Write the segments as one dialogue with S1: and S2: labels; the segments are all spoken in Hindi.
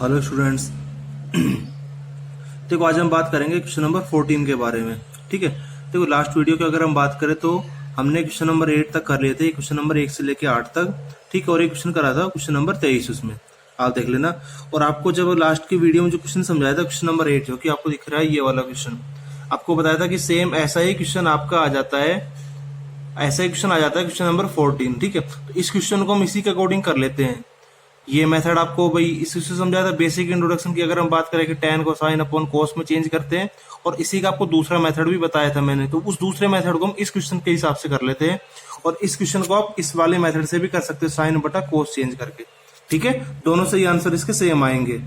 S1: Hello students. देखो आज हम बात करेंगे क्वेश्चन नंबर 14 के बारे में। ठीक है, देखो लास्ट वीडियो की अगर हम बात करें तो हमने क्वेश्चन नंबर 8 तक कर लिए थे, क्वेश्चन नंबर 1 से लेके 8 तक। ठीक है, और एक क्वेश्चन करा था क्वेश्चन नंबर 23, उसमें आप देख लेना। और आपको जब लास्ट की वीडियो में जो क्वेश्चन समझाया था क्वेश्चन नंबर 8, जो कि आपको दिख रहा है ये वाला क्वेश्चन, आपको बताया था कि सेम ऐसा ही क्वेश्चन आपका आ जाता है, ऐसा ही क्वेश्चन आ जाता है क्वेश्चन नंबर 14। ठीक है, तो इस क्वेश्चन को हम इसी के अकॉर्डिंग कर लेते हैं। ये मेथड आपको भाई इसी से समझाया था बेसिक इंट्रोडक्शन की। अगर हम बात करें कि tan को sin अपॉन cos में चेंज करते हैं, और इसी का आपको दूसरा मेथड भी बताया था मैंने, तो उस दूसरे मेथड को हम इस क्वेश्चन के हिसाब से कर लेते हैं, और इस क्वेश्चन को आप इस वाले मेथड से भी कर सकते हैं, sin बटा cos चेंज करके। ठीक है, दोनों से ही आंसर इसके सेम आएंगे।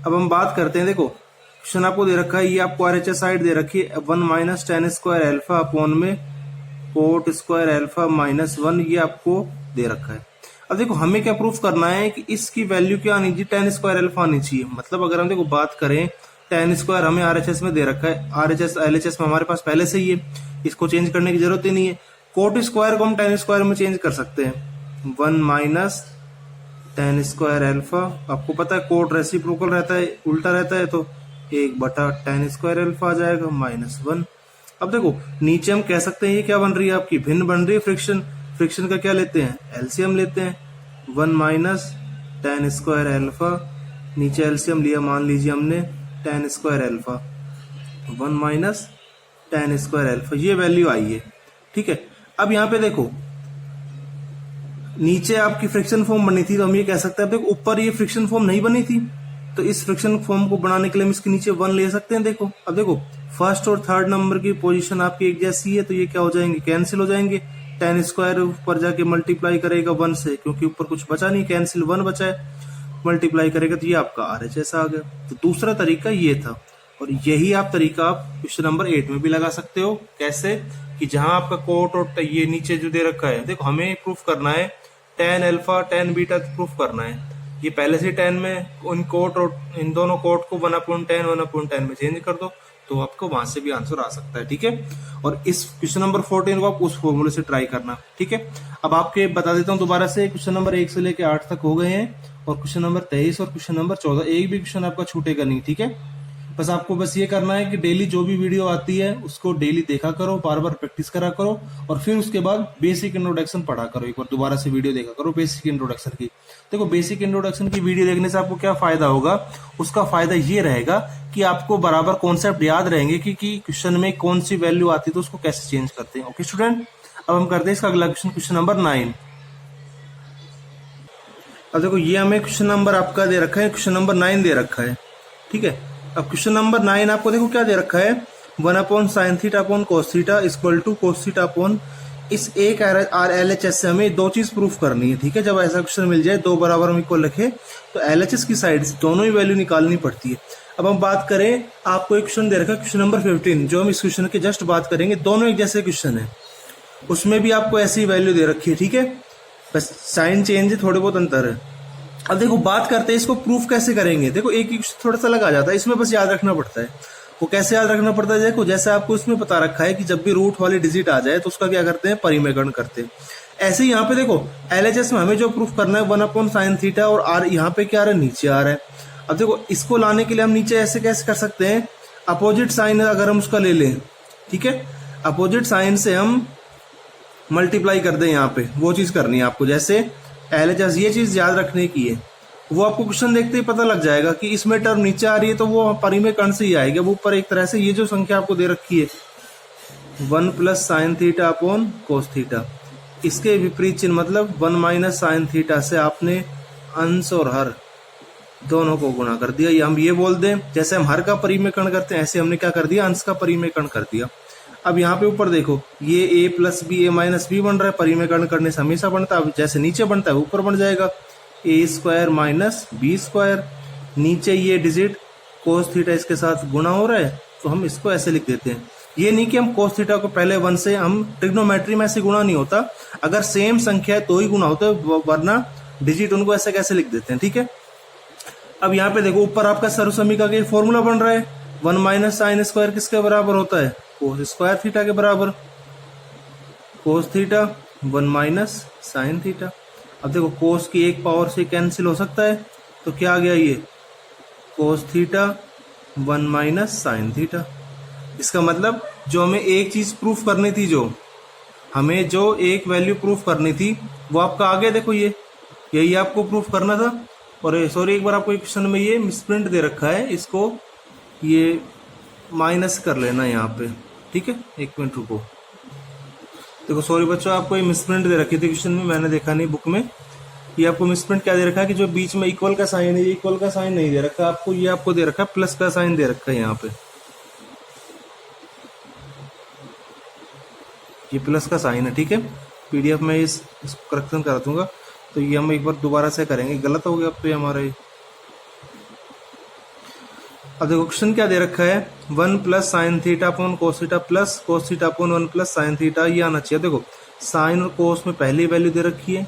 S1: अब हम बात करते हैं, देखो क्वेश्चन आपको दे रखा है, ये आपको RHS साइड दे रखी है 1 minus tan square alpha upon में cot स्क्वायर एल्फा माइनस 1, ये आपको दे रखा है। अब देखो हमें क्या प्रूफ करना है कि इसकी वैल्यू क्या आनी चाहिए, tan स्क्वायर एल्फा आनी चाहिए। मतलब अगर हम देखो बात करें, tan स्क्वायर हमें RHS में दे रखा है, RHS LHS में हमारे पास पहले से ही है, इसको चेंज करने की जरूरत ही नहीं है। cot स्क्वायर को हम tan स्क्वायर में चेंज कर सकते हैं, 1 माइनस tan स्क्वायर एल्फा। आपको पता है cot रेसिप्रोकल रहता है, उल्टा रहता है, तो 1 बटा tan स्क्वायर एल्फा आ जाएगा माइनस 1। अब देखो नीचे हम कह सकते हैं ये क्या बन रही है, आपकी भिन्न बन रही है फ्रिक्शन। फ्रिक्शन का क्या लेते हैं, एलसीएम लेते हैं, 1 माइनस tan स्क्वायर एल्फा, नीचे एलसीएम लिया, मान लीजिए हमने tan square alpha, 1 minus tan square alpha, ये वैल्यू आई है। ठीक है, अब यहाँ पे देखो नीचे आपकी फ्रिक्शन फॉर्म बनी थी, तो हम ये कह सकते हैं, देखो ऊपर ये फ्रिक्शन फॉर्म नहीं बनी थी, तो इस फ्रिक्शन फॉर्म को बनाने के लिए हम इसके नीचे 1 ले सकते हैं। देखो अब देखो फर्स्ट और थर्ड नंबर की पोजीशन आपकी एक जैसी है, तो ये क्या हो जाएंगे, कैंसिल हो जाएंगे। tan स्क्वायर ऊपर जाके मल्टीप्लाई करेगा 1 से, क्योंकि ऊपर कुछ बचा नहीं, कैंसिल 1 बचा है, मल्टीप्लाई करेगा तो ये आपका RHS आ गया। तो दूसरा तरीका ये था, और यही आप तरीका आप क्वेश्चन नंबर 8 में भी लगा सकते हो। कैसे कि जहां आपका कोट और ये नीचे जो दे रखा है, देखो हमें प्रूफ करना है tan alpha tan beta proof करना है। ये पहले से tan में उन कोट और इन दोनों कोट को 1/10 में चेंज कर दो, तो आपको वहां से भी आंसर आ सकता है। ठीक है, और इस क्वेश्चन नंबर 14 को आप उस फॉर्मूले से ट्राई करना। ठीक है, अब आपके बता देता हूँ दोबारा से, क्वेश्चन नंबर 1 से लेके 8 तक हो गए हैं, और क्वेश्चन नंबर 23 और क्वेश्चन नंबर 14, एक भी क्वेश्चन आपका छूटेगा नहीं। ठीक है, बस आपको बस ये करना है कि डेली जो भी वीडियो आती है उसको डेली देखा करो, बार बार प्रैक्टिस करा करो, और फिर उसके बाद बेसिक इंट्रोडक्शन पढ़ा करो। एक बार दोबारा से वीडियो देखा करो बेसिक इंट्रोडक्शन की। देखो बेसिक इंट्रोडक्शन की वीडियो देखने से आपको क्या फायदा होगा, उसका फायदा ये रहेगा कि आपको बराबर कॉन्सेप्ट याद रहेंगे कि क्वेश्चन में कौन सी वैल्यू आती है तो उसको कैसे चेंज करते हैं। ओके स्टूडेंट, अब हम करते हैं इसका अगला क्वेश्चन, क्वेश्चन नंबर 9। अब देखो ये हमें क्वेश्चन नंबर आपका दे रखा है, क्वेश्चन नंबर 9 दे रखा है। ठीक है, अब क्वेश्चन नंबर 9 आपको देखो क्या दे रखा है, 1/sin theta upon cos theta equal to cos theta upon, इस एक LHS से हमें दो चीज प्रूफ करनी है। ठीक है, जब ऐसा क्वेश्चन मिल जाए दो बराबर हम इक्वल रखे, तो LHS की साइड से दोनों ही वैल्यू निकालनी पड़ती है। अब हम बात करें, आपको एक क्वेश्चन दे रखा है क्वेश्चन नंबर 15, जो हम इस क्वेश्चन के जस्ट बात करेंगे, दोनों एक जैसे क्वेश्चन है, उसमें भी आपको ऐसी वैल्यू दे रखी है। ठीक है, बस साइन चेंज है, थोड़े बहुत अंतर है। अब देखो बात करते हैं इसको प्रूफ कैसे करेंगे। देखो एक थोड़ा सा लगा जाता है, इसमें बस याद रखना पड़ता है। वो कैसे याद रखना पड़ता है, देखो जैसे आपको इसमें पता रखा है कि जब भी रूट वाली डिजिट आ जाए तो उसका क्या करते हैं, परिमेयकरण करते हैं। ऐसे ही यहाँ पे देखो LHS में हमें जो प्रूफ करना है 1/sin थीटा, और R यहाँ पे क्या आ रहा है, नीचे आ रहा है। अब देखो इसको लाने के लिए हम नीचे ऐसे कैसे कर सकते हैं, अपोजिट साइन अगर हम उसका ले लें, ठीक है, अपोजिट साइन से हम मल्टीप्लाई कर दें, यहाँ पे वो चीज करनी है आपको। जैसे LHS ये चीज याद रखने की है, वो आपको क्वेश्चन देखते ही पता लग जाएगा कि इसमें टर्म नीचे आ रही है तो वो परिमेयकरण से ही आएगा। वो ऊपर एक तरह से ये जो संख्या आपको दे रखी है 1 + sin theta upon cos theta, इसके विपरीत चिन्ह, मतलब 1 - sin थीटा से आपने अंश और हर दोनों को गुणा कर दिया। या हम ये बोल दें, जैसे हम हर का परिमेयकरण करते हैं, ऐसे हमने क्या कर दिया, अंश का परिमेयकरण कर दिया। अब यहाँ पे ऊपर देखो ये a + b a - b बन रहा है, परिमेयकरण करने से हमेशा बनता है, जैसे नीचे बनता है ऊपर बन जाएगा, a² - b²। नीचे ये डिजिट cos थीटा इसके साथ गुणा हो रहा है, तो हम इसको ऐसे लिख देते हैं। ये नहीं कि हम cos थीटा को पहले 1 से, हम ट्रिग्नोमेट्री में ऐसे गुणा नहीं होता, अगर सेम संख्या है तो ही गुणा होता है, वरना डिजिट उनको ऐसे कैसे लिख देते हैं। ठीक है, अब यहाँ पे देखो ऊपर आपका सर्वसमीका का फॉर्मूला बन रहा है, 1 - sin स्क्वायर किसके बराबर होता है, cos स्क्वायर थीटा के बराबर, cos थीटा 1 - sin थीटा। अब देखो कोस की एक पावर से कैंसिल हो सकता है, तो क्या आ गया ये cos theta 1 minus sine theta. इसका मतलब जो हमें एक चीज प्रूफ करनी थी, जो हमें जो एक वैल्यू प्रूफ करनी थी वो आपका आ गया। देखो ये यही आपको प्रूफ करना था। और सॉरी, एक बार आपको क्वेश्चन में ये मिसप्रिंट दे रखा है, इसको ये माइनस कर लेना यहाँ पे, ठीक है। एक मिनट रुको, देखो सॉरी बच्चों, आपको ये मिसप्रिंट दे रखी थी क्वेश्चन में, मैंने देखा नहीं बुक में। ये आपको मिसप्रिंट क्या दे रखा है कि जो बीच में इक्वल का साइन है, ये इक्वल का साइन नहीं दे रखा आपको, ये आपको दे रखा है प्लस का साइन दे रखा है यहाँ पे, ये प्लस का साइन है, ठीक है। पीडीएफ में इसको करेक्शन करा दूंगा, तो ये हम एक बार दोबारा से करेंगे, गलत हो गया अब तो ये हमारा ये। अब देखो क्वेश्चन क्या दे रखा है, 1 plus sign theta upon cos theta plus cos theta upon 1 plus sine theta, ये आना चाहिए। देखो साइन और कोस में पहली वैल्यू दे रखी है।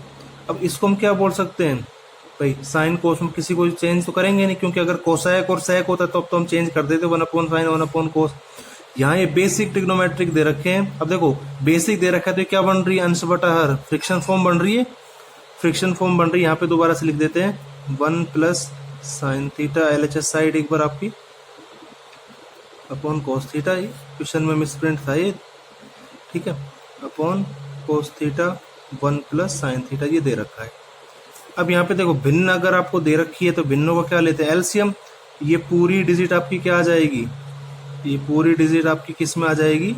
S1: अब इसको हम क्या बोल सकते हैं भाई, साइन कोस में किसी को चेंज तो करेंगे नहीं, क्योंकि अगर कोसैक और सेक होता तो अब तो हम चेंज कर देते 1 अपॉन साइन 1 अपॉन कोस। यहाँ ये बेसिक ट्रिग्नोमेट्रिक दे रखे हैं। अब देखो बेसिक दे रखा है तो क्या बन रही है, अंश बटा हर, फ्रिक्शन फॉर्म बन रही है, फ्रिक्शन फॉर्म बन रही है। यहाँ पे दोबारा से लिख देते हैं 1 plus sine theta LHS side एक बार आपकी अपॉन कोस थीटा, ये क्वेश्चन में मिसप्रिंट था ये, ठीक है, upon cos theta 1 plus sine theta, ये दे रखा है। अब यहाँ पे देखो भिन्न अगर आपको दे रखी है तो भिन्नों का क्या लेते हैं, एलसीएम। ये पूरी डिजिट आपकी क्या आ जाएगी, ये पूरी डिजिट आपकी किस में आ जाएगी,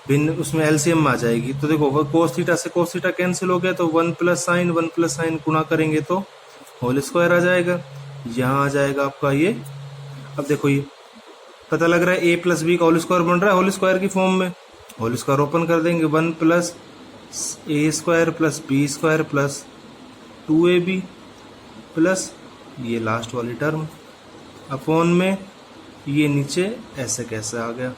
S1: भिन्न, उसमें एलसीएम में आ जाएगी। तो देखो कोस थीटा से कोस थीटा कैंसिल हो गया, तो 1 प्लस साइन गुणा करेंगे तो होल स्क्वायर आ जाएगा, यहाँ आ जाएगा आपका ये। अब देखो ये पता लग रहा है a प्लस बी का होल स्क्वायर बन रहा है होल स्क्वायर की फॉर्म में, होल स्क्वायर ओपन कर देंगे, 1 plus A square plus B square plus 2ab plus ये लास्ट वाली टर्म अपॉन में ये नीचे ऐसे कैसे आ गया,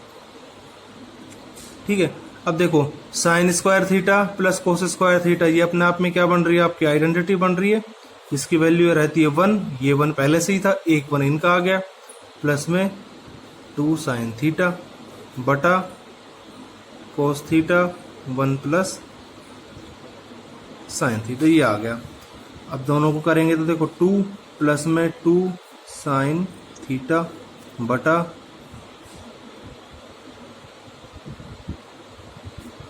S1: ठीक है। अब देखो sign square theta plus cos square theta, ये अपने आप में क्या बन रही है, आपकी आइडेंटिटी बन रही है। इसकी वैल्यू रहती है 1, ये 1 पहले से ही था, एक 1 इनका आ गया, प्लस में 2 साइन थीटा बटा cos theta 1 plus sine theta, ये आ गया। अब दोनों को करेंगे तो देखो 2 प्लस में 2 साइन थीटा बटा,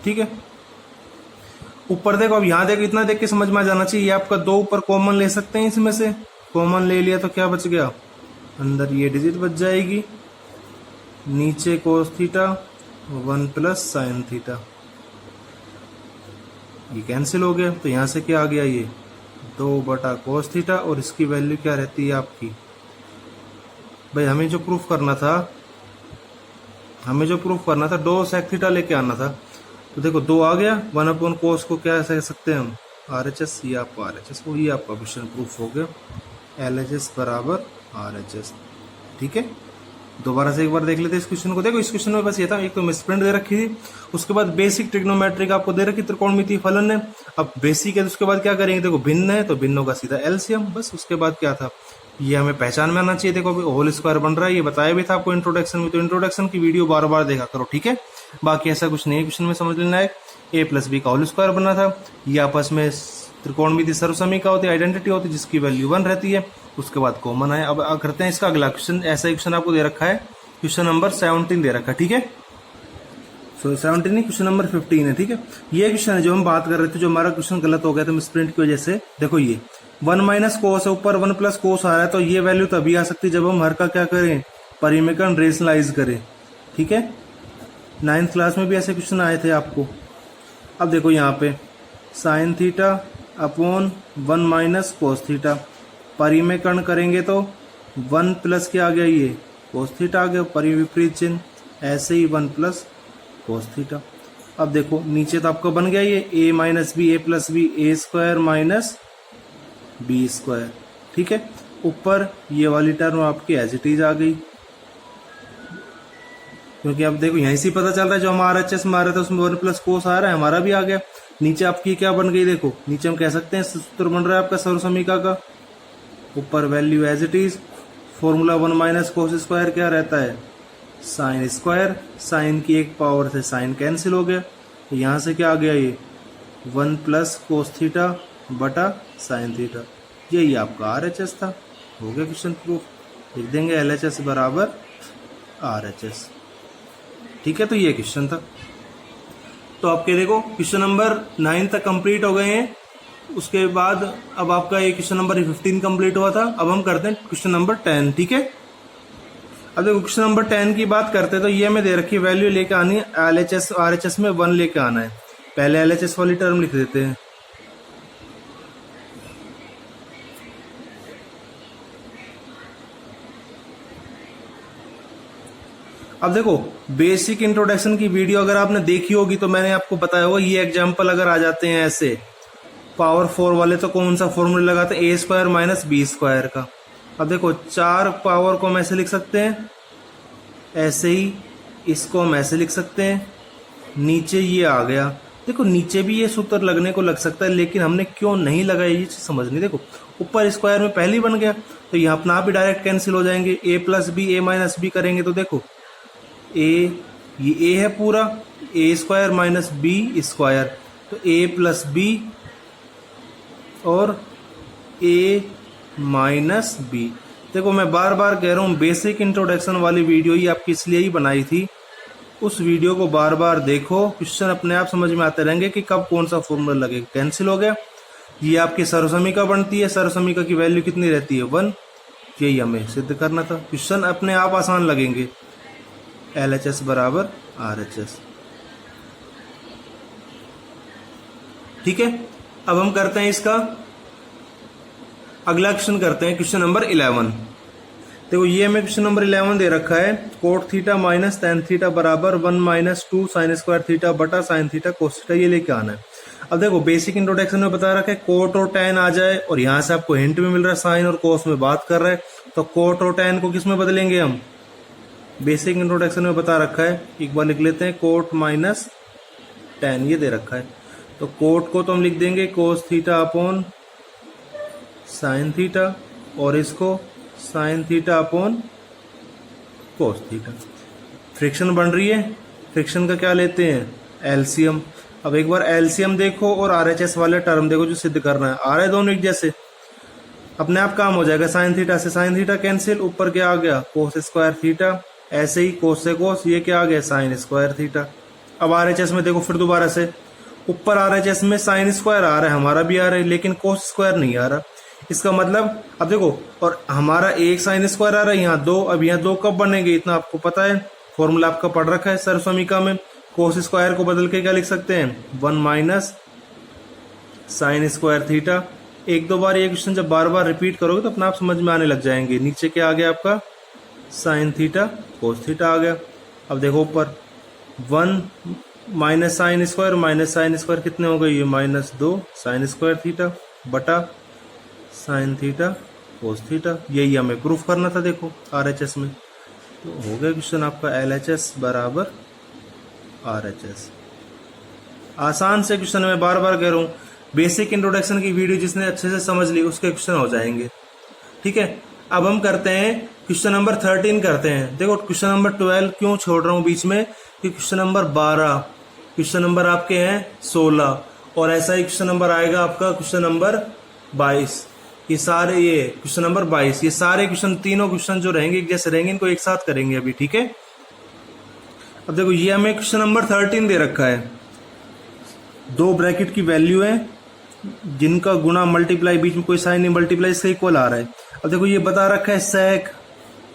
S1: ठीक है। ऊपर देखो, अब यहां देखो, इतना देख के समझ में आ जाना चाहिए, ये आपका 2 ऊपर कॉमन ले सकते हैं, इसमें से कॉमन ले लिया तो क्या बच गया, अंदर ये डिजिट बच जाएगी, नीचे cos theta 1 plus sine theta, ये कैंसिल हो गया। तो यहां से क्या आ गया, ये 2 बटा कोस थीटा, और इसकी वैल्यू क्या रहती है आपकी, भाई हमें जो प्रूफ करना था 2 सेक थीटा लेके आना था। तो देखो 2 आ गया, 1 अपॉन कोस को क्या कह सकते हैं हम, RHS, ये आपका RHS हो, ये आपका क्वेश्चन प्रूफ हो गया, LHS बराबर RHS, ठीक है। दोबारा से एक बार देख लेते हैं इस क्वेश्चन को। देखो इस क्वेश्चन में बस ये था, एक तो मिसप्रिंट दे रखी थी, उसके बाद बेसिक ट्रिग्नोमेट्रिक आपको दे रखी, त्रिकोणमितीय फलन है। अब बेसिक है तो उसके बाद क्या करेंगे, देखो भिन्न है तो भिन्नों का सीधा एलसीएम, बस। उसके बाद क्या था, ये हमें पहचान में आना चाहिए। देखो होल स्क्वायर बन रहा है, ये बताया भी था आपको इंट्रोडक्शन में, तो इंट्रोडक्शन की वीडियो बार बार देखा करो, ठीक है। बाकी ऐसा कुछ नहीं है क्वेश्चन में, समझ लेना है a प्लस बी का होल स्क्वायर बना था, ये आपस में त्रिकोणमितीय सर्वसमीका होती है, आइडेंटिटी होती है, जिसकी वैल्यू 1 रहती है। उसके बाद कॉमन आया। अब करते हैं इसका अगला क्वेश्चन। ऐसा क्वेश्चन आपको दे रखा है, क्वेश्चन नंबर 17 दे रखा है, ठीक है। सो 17 नहीं, क्वेश्चन नंबर 15 है, ठीक है। ये क्वेश्चन है जो हम बात कर रहे थे, जो हमारा क्वेश्चन गलत हो गया था मिसप्रिंट की वजह से। देखो ये 1 माइनस कोस है, ऊपर 1 प्लस कोस आ रहा है, तो ये वैल्यू तभी आ सकती है जब हम हर का क्या करें, परिमेकरण रेशनलाइज करें, ठीक है। 9th क्लास में भी ऐसे क्वेश्चन आए थे आपको। अब देखो यहाँ पे sine theta upon 1 minus cos theta, परिमेकरण करेंगे तो 1 प्लस क्या आ गया, ये कोस थीटा आ गया, परिविपरीत चिन्ह, ऐसे ही 1 प्लस कोस थीटा। अब देखो नीचे तो आपका बन गया ये a minus b, a plus b, a square minus b square, ठीक है। ऊपर ये वाली टर्म आपकी एज इट इज आ गई, क्योंकि अब देखो यहीं से पता चल रहा है जो हमारा RHS में आ रहा था उसमें 1 प्लस कोस आ रहा है, हमारा भी आ गया। नीचे आपकी क्या बन गई, देखो नीचे हम कह सकते हैं सूत्र बन रहा है आपका सर्वसमीका का, ऊपर value as it is, formula 1 minus cos square क्या रहता है, साइन स्क्वायर, साइन की एक पावर से साइन कैंसिल हो गया, तो यहां से क्या आ गया, ये 1 प्लस कोस थीटा बटा साइन थीटा, यही आपका RHS था। हो गया क्वेश्चन प्रूफ। लिख देंगे LHS बराबर RHS। ठीक है, तो ये क्वेश्चन था। तो आपके देखो क्वेश्चन नंबर 9 तक कंप्लीट हो गए हैं। उसके बाद अब आपका ये क्वेश्चन नंबर 15 कंप्लीट हुआ था। अब हम करते हैं क्वेश्चन नंबर 10। ठीक है, अब देखो क्वेश्चन नंबर 10 की बात करते हैं। तो ये में दे रखी वैल्यू लेके आनी है, LHS RHS में 1 लेके आना है। पहले LHS वाली टर्म लिख देते हैं। अब देखो बेसिक इंट्रोडक्शन की वीडियो अगर आपने देखी होगी तो मैंने आपको बताया होगा, ये एग्जाम्पल अगर आ जाते हैं ऐसे पावर 4 वाले तो कौन सा फॉर्मूला लगाते हैं, A² माइनस B² का। अब देखो 4 पावर को हम ऐसे लिख सकते हैं, ऐसे ही इसको हम ऐसे लिख सकते हैं। नीचे ये आ गया, देखो नीचे भी ये सूत्र लगने को लग सकता है, लेकिन हमने क्यों नहीं लगाया ये चीज समझनी। देखो ऊपर स्क्वायर में पहले ही बन गया तो यहाँ अपना आप ही डायरेक्ट कैंसिल हो जाएंगे। A+B A माइनस B करेंगे तो देखो ये A है पूरा, A² माइनस B², तो A+B और A माइनस B। देखो मैं बार बार कह रहा हूँ बेसिक इंट्रोडक्शन वाली वीडियो ही आपकी इसलिए ही बनाई थी। उस वीडियो को बार बार देखो, क्वेश्चन अपने आप समझ में आते रहेंगे कि कब कौन सा फॉर्मूला लगेगा। कैंसिल हो गया, ये आपकी सर्वसमीका बनती है। सर्वसमीका की वैल्यू कितनी रहती है 1, यही हमें सिद्ध करना था। क्वेश्चन अपने आप आसान लगेंगे। LHS बराबर RHS। ठीक है, अब हम करते हैं इसका अगला क्वेश्चन करते हैं, क्वेश्चन नंबर 11। देखो ये हमें क्वेश्चन नंबर 11 दे रखा है, cot theta minus tan theta बराबर 1 माइनस 2 साइन स्क्वायर थीटा बटा साइन थीटा कोस थीटा, ये लेके आना है। अब देखो बेसिक इंट्रोडक्शन में बता रखा है कोट और टेन आ जाए, और यहाँ से आपको हिंट भी मिल रहा है साइन और कोस में बात कर रहा है, तो कोट और टेन को किस में बदलेंगे हम। बेसिक इंट्रोडक्शन में बता रखा है, एक बार लिख लेते हैं, कोट माइनस टेन ये दे रखा है। तो कोट को तो हम लिख देंगे cos theta upon sine theta, और इसको sign theta upon cos theta. Friction बन रही है, फ्रिक्शन का क्या लेते हैं एलसीएम। अब एक बार एलसीएम देखो और RHS वाले टर्म देखो जो सिद्ध करना है, आ रहे दोनों एक जैसे, अपने आप काम हो जाएगा। साइन थीटा से साइन थीटा कैंसिल, ऊपर क्या आ गया कोस स्क्वायर थीटा, ऐसे ही कोस से कोस, ये क्या आ गया साइन स्क्वायर थीटा। अब RHS में देखो फिर दोबारा से, ऊपर RHS में साइन स्क्वायर आ रहा है, हमारा भी आ रहा है, लेकिन कोस स्क्वायर नहीं आ रहा। इसका मतलब अब देखो, और हमारा एक साइन स्क्वायर आ रहा है, यहाँ 2, अब यहाँ 2 कब बनेंगे इतना आपको पता है, फॉर्मूला आपका पढ़ रखा है सर्वसमीका में। कोस स्क्वायर को बदल के क्या लिख सकते हैं 1 माइनस साइन स्क्वायर थीटा। एक दो बार ये क्वेश्चन जब बार बार रिपीट करोगे तो अपना आप समझ में आने लग जाएंगे। नीचे क्या आ गया आपका साइन थीटा कोस थीटा आ गया। अब देखो ऊपर 1 माइनस साइन स्क्वायर कितने हो गए, ये -2 साइन स्क्वायर थीटा बटा साइन थीटा कोस थीटा, यही हमें प्रूफ करना था। देखो RHS में तो हो गया क्वेश्चन आपका LHS बराबर RHS। आसान से क्वेश्चन मैं बार बार कह रहा हूँ, बेसिक इंट्रोडक्शन की वीडियो जिसने अच्छे से समझ ली उसके क्वेश्चन हो जाएंगे। ठीक है, अब हम करते हैं क्वेश्चन नंबर 13 करते हैं। देखो क्वेश्चन नंबर 12 क्यों छोड़ रहा हूँ बीच में, कि क्वेश्चन नंबर 12, क्वेश्चन नंबर आपके हैं 16, और ऐसा ही क्वेश्चन नंबर आएगा आपका क्वेश्चन नंबर 22। ये सारे, ये क्वेश्चन नंबर 22, ये सारे क्वेश्चन, तीनों क्वेश्चन जो रहेंगे एक जैसे रहेंगे, इनको एक साथ करेंगे अभी। ठीक है, अब देखो ये हमें क्वेश्चन नंबर 13 दे रखा है, 2 ब्रैकेट की वैल्यू है जिनका गुणा मल्टीप्लाई, बीच में कोई साइन नहीं, मल्टीप्लाई इसका इक्वल आ रहा है। अब देखो ये बता रखा है सेक,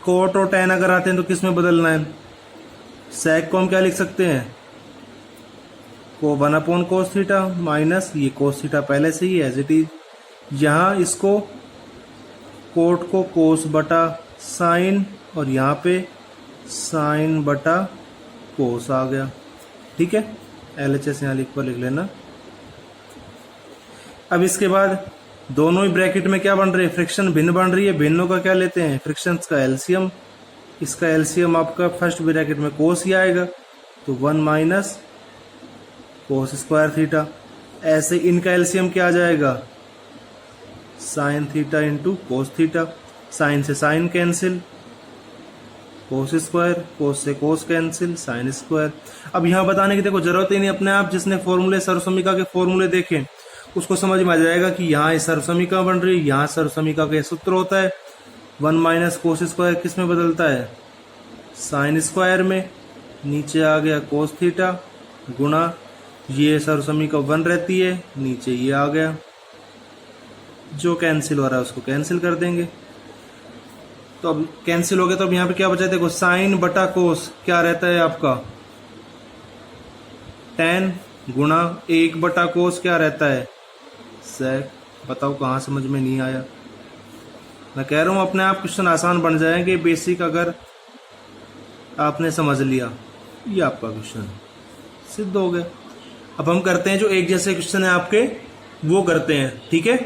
S1: कोट और टेन अगर आते हैं तो किस में बदलना है। सेक को हम क्या लिख सकते हैं, को 1 अपॉन कोस थीटा माइनस, ये कोस थीटा पहले से ही एज इट इज, यहाँ इसको कोट को कोस बटा साइन, और यहाँ पे साइन बटा कोस आ गया। ठीक है, LHS यहाँ लिख लेना। अब इसके बाद दोनों ही ब्रैकेट में क्या बन रही है, फ्रिक्शन भिन्न बन रही है। भिन्नों का क्या लेते हैं, फ्रिक्शन का एलसीएम। इसका एलसीएम आपका फर्स्ट ब्रैकेट में कोस ही आएगा, तो 1 माइनस कोस स्क्वायर थीटा। ऐसे इनका एलसीएम क्या आ जाएगा sine theta into cos theta. Sine से sine cancel, cos square, cos से कोस कैंसिल, साइन स्क्वायर। अब यहाँ बताने की देखो जरूरत ही नहीं, अपने आप जिसने फॉर्मूले सर्वसमीका के फॉर्मूले देखे उसको समझ में आ जाएगा कि यहाँ इस सर्वसमीकरण बन रही है, यहाँ सर्वसमीकरण का सूत्र होता है 1 माइनस कोस स्क्वायर किस में बदलता है, साइन स्क्वायर में, नीचे आ गया कोस थीटा गुणा ये सर्वसमीकरण 1 रहती है, नीचे ये आ गया, जो कैंसिल हो रहा है उसको कैंसिल कर देंगे। तो अब कैंसिल हो गया तो अब यहाँ पे क्या बचा है, देखो साइन बटा कोस क्या रहता है आपका tan गुणा 1 बटा कोस क्या रहता है सेक। बताओ कहाँ समझ में नहीं आया। मैं कह रहा हूँ अपने आप क्वेश्चन आसान बन जाएंगे, बेसिक अगर आपने समझ लिया। ये आपका क्वेश्चन सिद्ध हो गया। अब हम करते हैं जो एक जैसे क्वेश्चन है आपके वो करते हैं, ठीक है।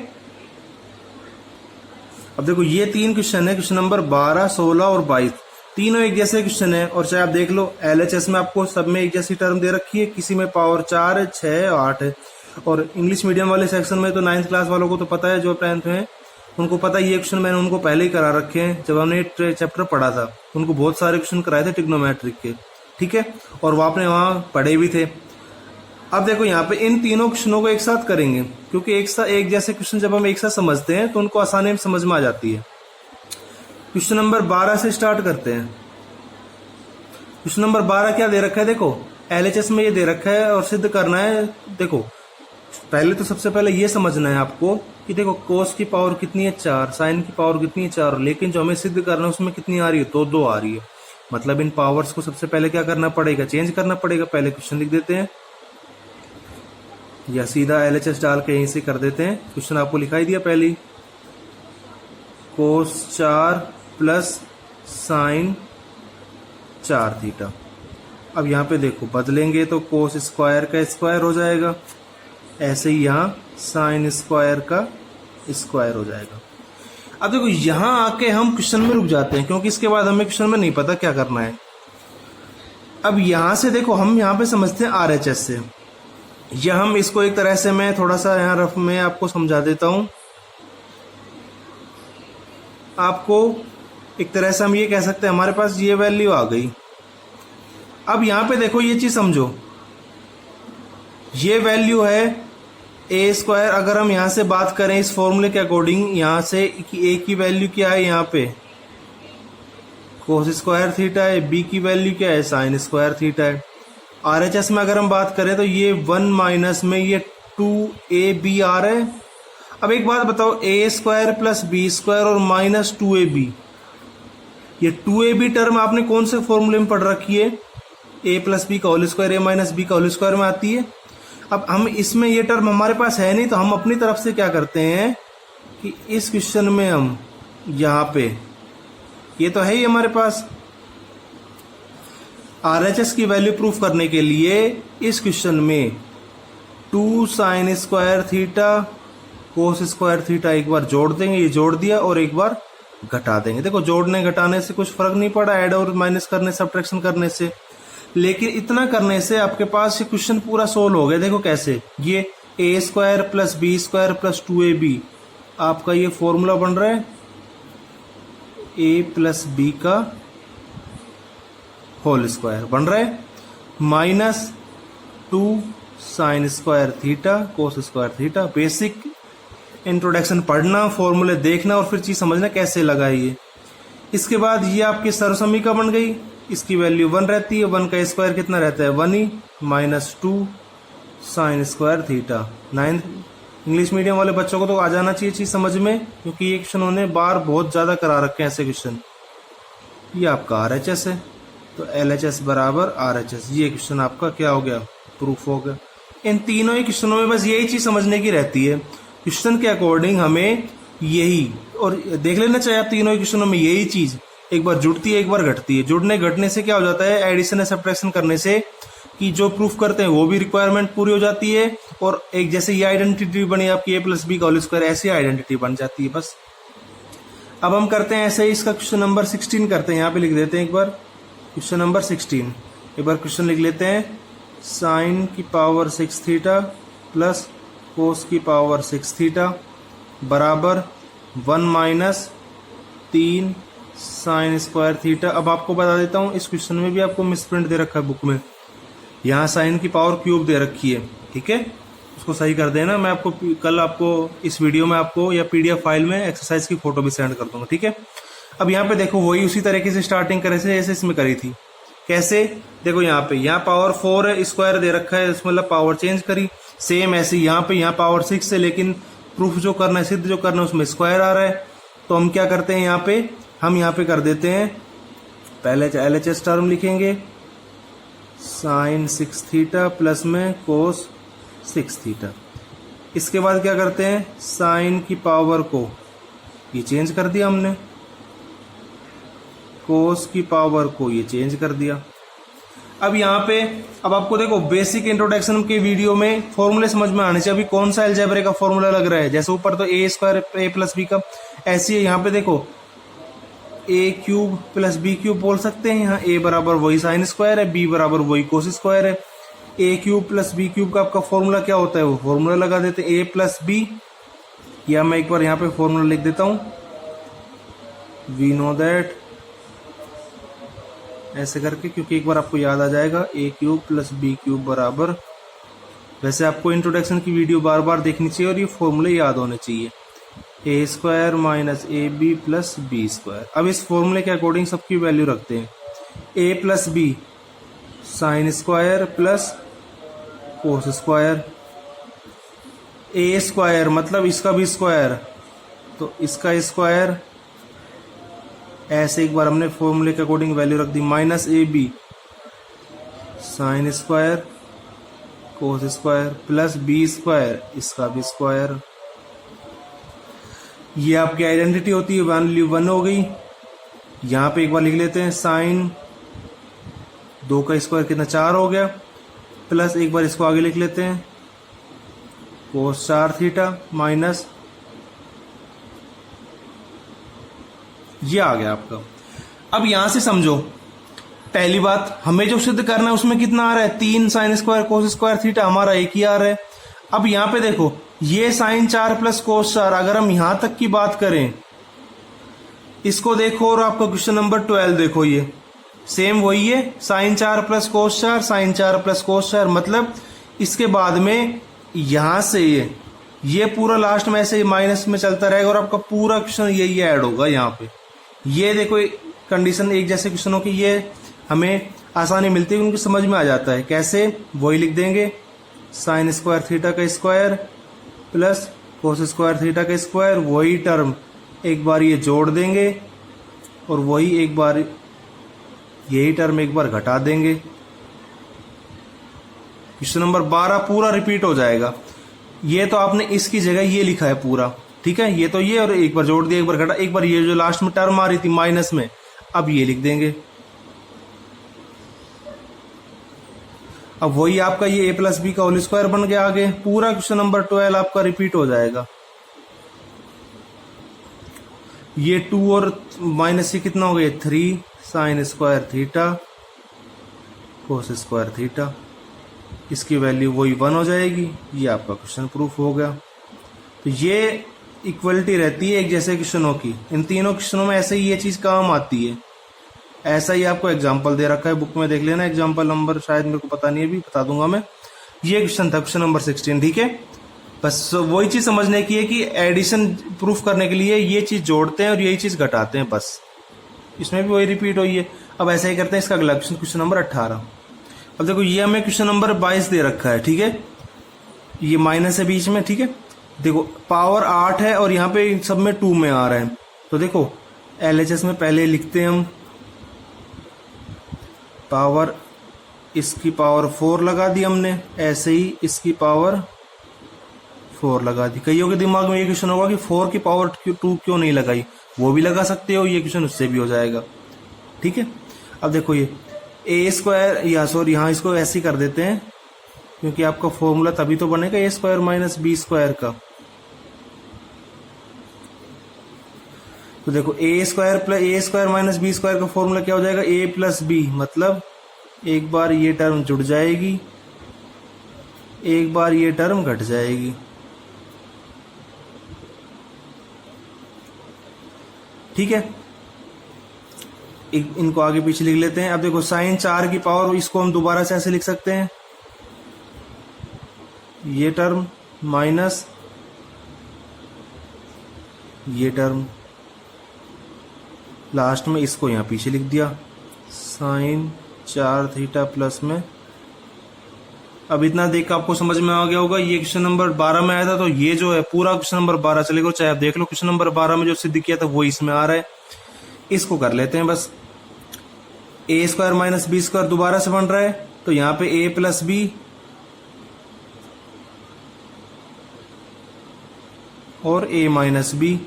S1: अब देखो ये 3 क्वेश्चन है, क्वेश्चन नंबर 12, 16 और 22, तीनों एक जैसे क्वेश्चन है। और चाहे आप देख लो LHS में आपको सब में एक जैसी टर्म दे रखी है, किसी में पावर 4 है, 6 है, 8 है। और इंग्लिश मीडियम वाले सेक्शन में तो 9th क्लास वालों को तो पता है, जो 10th में उनको पता है। ये क्वेश्चन मैंने उनको पहले ही करा रखे हैं, जब हमने चैप्टर पढ़ा था उनको बहुत सारे क्वेश्चन कराए थे ट्रिग्नोमेट्रिक के, ठीक है, और वो आपने वहां पढ़े भी थे। अब देखो यहाँ पे इन तीनों क्वेश्चनों को एक साथ करेंगे, क्योंकि एक जैसे क्वेश्चन जब हम एक साथ समझते हैं तो उनको आसानी में समझ में आ जाती है। क्वेश्चन नंबर 12 से स्टार्ट करते हैं। क्वेश्चन नंबर 12 क्या दे रखा है, देखो LHS में ये दे रखा है और सिद्ध करना है। देखो पहले तो सबसे पहले ये समझना है आपको कि देखो कोस की पावर कितनी है 4, साइन की पावर कितनी है 4, लेकिन जो हमें सिद्ध करना है उसमें कितनी आ रही है, 2 आ रही है। मतलब इन पावर्स को सबसे पहले क्या करना पड़ेगा, चेंज करना पड़ेगा। पहले क्वेश्चन लिख देते हैं या सीधा LHS डाल के यहीं से कर देते हैं। क्वेश्चन आपको लिखाई दिया पहले, कोस 4 प्लस साइन 4 थीटा। अब यहाँ पे देखो बदलेंगे तो कोस स्क्वायर का स्क्वायर हो जाएगा, ऐसे ही यहाँ साइन स्क्वायर का स्क्वायर हो जाएगा। अब देखो यहाँ आके हम क्वेश्चन में रुक जाते हैं, क्योंकि इसके बाद हमें क्वेश्चन में नहीं पता क्या करना है। अब यहां से देखो हम यहाँ पे समझते हैं RHS से, या हम इसको एक तरह से मैं थोड़ा सा यहाँ रफ में आपको समझा देता हूं। आपको एक तरह से हम ये कह सकते हैं हमारे पास ये वैल्यू आ गई। अब यहाँ पे देखो ये चीज समझो, ये वैल्यू है a स्क्वायर। अगर हम यहाँ से बात करें इस फॉर्मूले के अकॉर्डिंग, यहाँ से कि a की वैल्यू क्या है, यहाँ पे कोस स्क्वायर थीटा है, b की वैल्यू क्या है, साइन स्क्वायर थीटा है। RHS में अगर हम बात करें तो ये 1 माइनस में ये 2ab आ रहा है। अब एक बात बताओ, a square plus b square और माइनस 2ab, ये 2ab टर्म आपने कौन से फॉर्मूले में पढ़ रखी है, a प्लस बी का whole square, a minus b का होल स्क्वायर में आती है। अब हम इसमें ये टर्म हमारे पास है नहीं, तो हम अपनी तरफ से क्या करते हैं कि इस क्वेश्चन में हम यहाँ पे ये तो है ही हमारे पास, RHS की वैल्यू प्रूफ करने के लिए इस क्वेश्चन में 2 sine square theta cos square theta एक बार जोड़ देंगे, ये जोड़ दिया, और एक बार घटा देंगे। देखो जोड़ने घटाने से कुछ फर्क नहीं पड़ा, ऐड और माइनस करने सब्ट्रैक्शन करने से, लेकिन इतना करने से आपके पास ये क्वेश्चन पूरा सोल्व हो गया। देखो कैसे, ये a square plus B square plus 2ab आपका ये फॉर्मूला बन रहा है, a प्लस बी का होल स्क्वायर बन रहा है, minus 2 sine square theta cos square theta. Basic introduction पढ़ना, फॉर्मूले देखना और फिर चीज समझना कैसे लगा ये। इसके बाद ये आपकी सर्वसमीकरण बन गई, इसकी वैल्यू 1 रहती है, 1 का स्क्वायर कितना रहता है 1 ही, minus 2 sine square theta. 9th English medium वाले बच्चों को तो आ जाना चाहिए चीज समझ में, क्योंकि ये क्वेश्चन उन्होंने बार बहुत ज्यादा करा रखे हैं ऐसे क्वेश्चन। ये आपका RHS है, तो LHS बराबर RHS, ये क्वेश्चन आपका क्या हो गया, प्रूफ हो गया। इन तीनों ही क्वेश्चनों में बस यही चीज समझने की रहती है, क्वेश्चन के अकॉर्डिंग हमें यही, और देख लेना चाहिए आप तीनों ही क्वेश्चनों में यही चीज एक बार जुड़ती है एक बार घटती है। जुड़ने घटने से क्या हो जाता है, एडिशन या सब्ट्रैक्शन करने से कि जो प्रूफ करते हैं वो भी रिक्वायरमेंट पूरी हो जाती है, और एक जैसे ये आइडेंटिटी बनी आपकी a प्लस बी का होल स्क्वायर, ऐसी आइडेंटिटी बन जाती है बस। अब हम करते हैं ऐसे ही, इसका क्वेश्चन नंबर 16 करते हैं, यहाँ पे लिख देते हैं एक बार क्वेश्चन नंबर 16। एक बार क्वेश्चन लिख लेते हैं, साइन की पावर 6 थीटा प्लस कोस की पावर 6 थीटा बराबर 1 माइनस 3 साइन स्क्वायर थीटा। अब आपको बता देता हूं, इस क्वेश्चन में भी आपको मिसप्रिंट दे रखा है बुक में, यहाँ साइन की पावर क्यूब दे रखी है, ठीक है। उसको सही कर देना। मैं आपको कल आपको इस वीडियो में आपको या PDF फाइल में एक्सरसाइज की फोटो भी सेंड कर दूंगा, ठीक है। अब यहाँ पे देखो वही उसी तरीके से स्टार्टिंग करे से जैसे इसमें करी थी। कैसे, देखो यहाँ पे यहाँ पावर 4 है, स्क्वायर दे रखा है, इसमें मतलब पावर चेंज करी। सेम ऐसे यहाँ पे यहाँ पावर 6 है, लेकिन प्रूफ जो करना है, सिद्ध जो करना है, उसमें स्क्वायर आ रहा है। तो हम क्या करते हैं, यहाँ पे हम यहाँ पे कर देते हैं, पहले LHS टर्म लिखेंगे साइन 6 थीटा प्लस में कोस 6 थीटा। इसके बाद क्या करते हैं, साइन की पावर को ये चेंज कर दिया हमने, कोस की पावर को ये चेंज कर दिया। अब यहाँ पे अब आपको देखो बेसिक इंट्रोडक्शन के वीडियो में फॉर्मूले समझ में आने चाहिए। अभी कौन सा अलजेब्रे का फॉर्मूला लग रहा है, जैसे ऊपर तो ए स्क्वायर ए प्लस बी का, ऐसी है यहाँ पे देखो ए क्यूब प्लस बी क्यूब बोल सकते हैं। यहाँ ए बराबर वही साइन स्क्वायर है, बी बराबर वही कोस स्क्वायर है। ए क्यूब प्लस बी क्यूब का आपका फॉर्मूला क्या होता है, वो फॉर्मूला लगा देते हैं ए प्लस बी, या मैं एक बार यहाँ पे फॉर्मूला लिख देता हूँ, वी नो दैट, ऐसे करके, क्योंकि एक बार आपको याद आ जाएगा ए क्यूब प्लस बी क्यूब बराबर। वैसे आपको इंट्रोडक्शन की वीडियो बार बार देखनी चाहिए और ये फॉर्मूले याद होने चाहिए, A square minus A B plus B square. अब इस फॉर्मूले के अकॉर्डिंग सबकी वैल्यू रखते हैं, A plus B sine square plus cos square, A square मतलब इसका भी स्क्वायर, तो इसका स्क्वायर, ऐसे एक बार हमने फॉर्मूले के अकॉर्डिंग वैल्यू रख दी, minus A B sine square cos square plus B square, इसका भी स्क्वायर। ये आपकी आइडेंटिटी होती है, वैल्यू 1 हो गई। यहाँ पे एक बार लिख लेते हैं, साइन 2 का स्क्वायर कितना 4 हो गया, प्लस एक बार इसको आगे लिख लेते हैं कोस 4 थीटा माइनस, ये आ गया आपका। अब यहां से समझो, पहली बात हमें जो सिद्ध करना है उसमें कितना आ रहा है, 3 sign square cos square theta, हमारा एक ही आ रहा है। अब यहां पे देखो ये साइन 4 प्लस कोस 4, अगर हम यहां तक की बात करें, इसको देखो और आपका क्वेश्चन नंबर 12 देखो, ये सेम वही है, sine 4 plus cos 4 sine 4 plus cos 4, मतलब इसके बाद में यहां से ये पूरा लास्ट में ऐसे माइनस में चलता रहेगा और आपका पूरा क्वेश्चन यही ऐड होगा यहाँ पे। ये देखो कंडीशन एक जैसे क्वेश्चनों की ये हमें आसानी मिलती है, उनकी समझ में आ जाता है। कैसे, वही लिख देंगे, साइन स्क्वायर थीटा का square plus cos square theta का स्क्वायर, वही टर्म एक बार ये जोड़ देंगे और वही एक बार यही टर्म एक बार घटा देंगे। क्वेश्चन नंबर 12 पूरा रिपीट हो जाएगा। ये तो आपने इसकी जगह ये लिखा है पूरा, ठीक है, ये तो ये, और एक बार जोड़ दिया, एक बार घटा, एक बार ये जो लास्ट में टर्म आ रही थी माइनस में, अब ये लिख देंगे। अब वही आपका ये a प्लस बी का होल स्क्वायर बन गया आगे। पूरा क्वेश्चन नंबर 12 आपका रिपीट हो जाएगा। ये 2 और माइनस से कितना हो गया, 3 sign square theta cos square theta, इसकी वैल्यू वही 1 हो जाएगी। ये आपका क्वेश्चन प्रूफ हो गया। तो ये इक्वलिटी रहती है एक जैसे क्वेश्चनों की, इन तीनों क्वेश्चनों में ऐसे ही ये चीज काम आती है। ऐसा ही आपको एग्जांपल दे रखा है, बुक में देख लेना, एग्जांपल नंबर शायद मेरे को पता नहीं है, अभी बता दूंगा मैं। ये क्वेश्चन था क्वेश्चन नंबर 16, ठीक है। बस वही चीज समझने की है कि एडिशन प्रूफ करने के लिए ये चीज जोड़ते हैं और यही चीज घटाते हैं, बस इसमें भी वही रिपीट हुई है। अब ऐसा ही करते हैं इसका अगला क्वेश्चन, क्वेश्चन नंबर 18। अब देखो ये हमें क्वेश्चन नंबर 22 दे रखा है, ठीक है, ये माइनस है बीच में, ठीक है। देखो पावर 8 है और यहाँ पे सब में 2 में आ रहा है, तो देखो LHS में पहले लिखते हैं हम, पावर इसकी पावर 4 लगा दी हमने, ऐसे ही इसकी पावर 4 लगा दी। कईयों के दिमाग में ये क्वेश्चन होगा कि 4 की पावर 2 क्यों नहीं लगाई, वो भी लगा सकते हो, ये क्वेश्चन उससे भी हो जाएगा, ठीक है। अब देखो ये ए स्क्वायर, या सॉरी यहाँ इसको ऐसे ही कर देते हैं, क्योंकि आपका फॉर्मूला तभी तो बनेगा ए स्क्वायर माइनस बी स्क्वायर का। तो देखो ए स्क्वायर माइनस बी स्क्वायर का फॉर्मूला क्या हो जाएगा, ए प्लस बी, मतलब एक बार ये टर्म जुड़ जाएगी, एक बार ये टर्म घट जाएगी, ठीक है। इनको आगे पीछे लिख लेते हैं। अब देखो साइन 4 की पावर, इसको हम दोबारा से ऐसे लिख सकते हैं, ये टर्म माइनस ये टर्म, लास्ट में इसको यहाँ पीछे लिख दिया, साइन 4 थीटा प्लस में। अब इतना देख आपको समझ में आ गया होगा, ये क्वेश्चन नंबर 12 में आया था, तो ये जो है पूरा क्वेश्चन नंबर 12 चलेगा, चाहे आप देख लो क्वेश्चन नंबर 12 में जो सिद्ध किया था वो इसमें आ रहा है। इसको कर लेते हैं बस, ए स्क्वायर माइनस बी स्क्वायर दोबारा से बन रहा है, तो यहाँ पे ए प्लस बी और ए माइनस बी,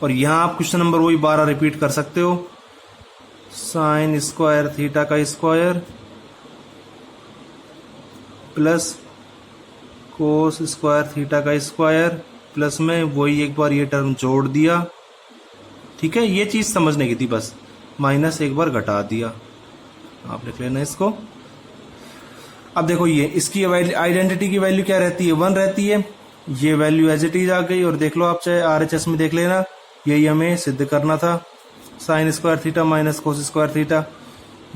S1: और यहां आप क्वेश्चन नंबर वही 12 रिपीट कर सकते हो, साइन स्क्वायर थीटा का square plus cos square theta का स्क्वायर प्लस में वही एक बार ये टर्म जोड़ दिया, ठीक है, ये चीज समझने की थी बस, माइनस एक बार घटा दिया, आप लिख लेना इसको। अब देखो ये इसकी आइडेंटिटी की वैल्यू क्या रहती है, 1 रहती है, ये वैल्यू एज इट इज आ गई, और देख लो आप चाहे RHS में देख लेना, यही हमें सिद्ध करना था, sign square theta minus cos square theta,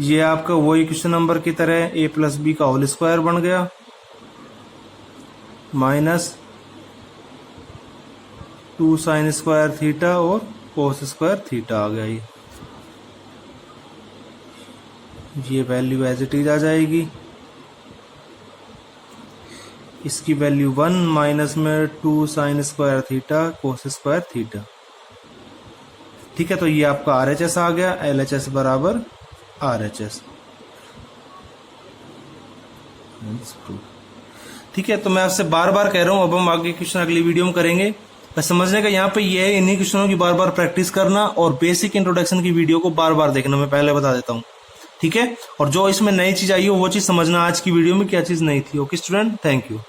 S1: ये आपका वही क्वेश्चन नंबर की तरह a प्लस बी का होल स्क्वायर बन गया, माइनस 2 साइन स्क्वायर थीटा और कोस स्क्वायर थीटा आ गया, ये वैल्यू एज इट इज आ जाएगी, इसकी वैल्यू 1 माइनस में 2 sine square theta cos square theta, ठीक है, तो ये आपका RHS आ गया, LHS बराबर RHS, ठीक है। तो मैं आपसे बार बार कह रहा हूं, अब हम आगे क्वेश्चन अगली वीडियो में करेंगे, बस समझने का यहाँ पे ये है, इन्हीं क्वेश्चनों की बार बार प्रैक्टिस करना और बेसिक इंट्रोडक्शन की वीडियो को बार बार देखना, मैं पहले बता देता हूँ, ठीक है। और जो इसमें नई चीज आई हो वो चीज समझना आज की वीडियो में क्या चीज नहीं थी। Okay student, thank you.